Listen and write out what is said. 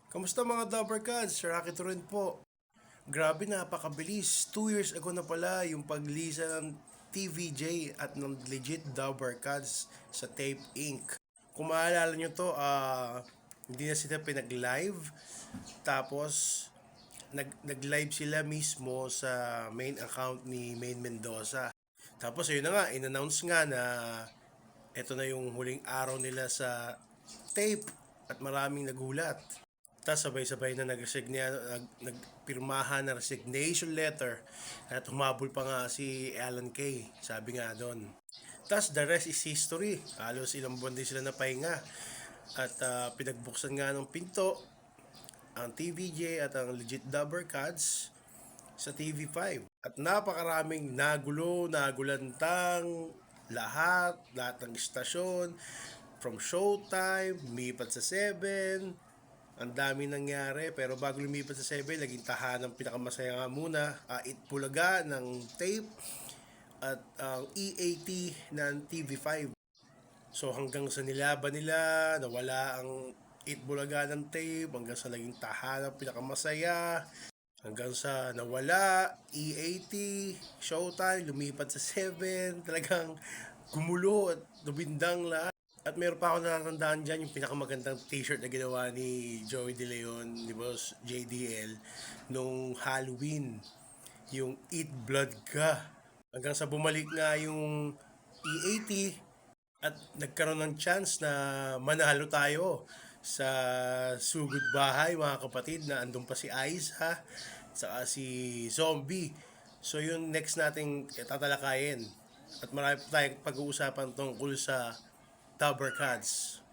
Kamusta mga Dabbercats? Sir Rocky Turin po. Grabe, napakabilis. 2 years ago na pala yung paglisa ng TVJ at ng legit Dabbercats sa Tape Inc. Kung maalala nyo to, hindi na sila pinag-live. Tapos, nag-live sila mismo sa main account ni Main Mendoza. Tapos, ayun na nga, in-announce nga na eto na yung huling araw nila sa tape at maraming nagulat. Tapos sabay-sabay na nagpirmahan na resignation letter at humabol pa nga si Alan Kay. Sabi nga doon. Tapos the rest is history. Halos ilang buwan din sila napahinga. At pinagbuksan nga ng pinto ang TVJ at ang legit Dubber Cards sa TV5. At napakaraming nagulantang lahat ng istasyon, from Showtime, lumipat sa 7, ang dami nangyari. Pero bago lumipat sa 7, naging tahanang pinakamasaya nga muna, Itbulaga ng tape at ang EAT ng TV5. So hanggang sa nilaban nila, nawala ang Itbulaga ng tape, hanggang sa naging tahanang pinakamasaya, hanggang sa nawala, EAT, Showtime, lumipat sa 7, talagang gumulo at lumindang lahat. At meron pa ako natatandaan dyan yung pinakamagandang t-shirt na ginawa ni Joey De Leon, ni Boss JDL, nung Halloween. Yung Eat Blood Ka. Hanggang sa bumalik nga yung EAT at nagkaroon ng chance na manalo tayo sa Sugod Bahay, mga kapatid, na andun pa si Ice, ha? Saka si Zombie. So yun next nating tatalakayin. At marami pa tayong pag-uusapan tungkol sa Tower Cards.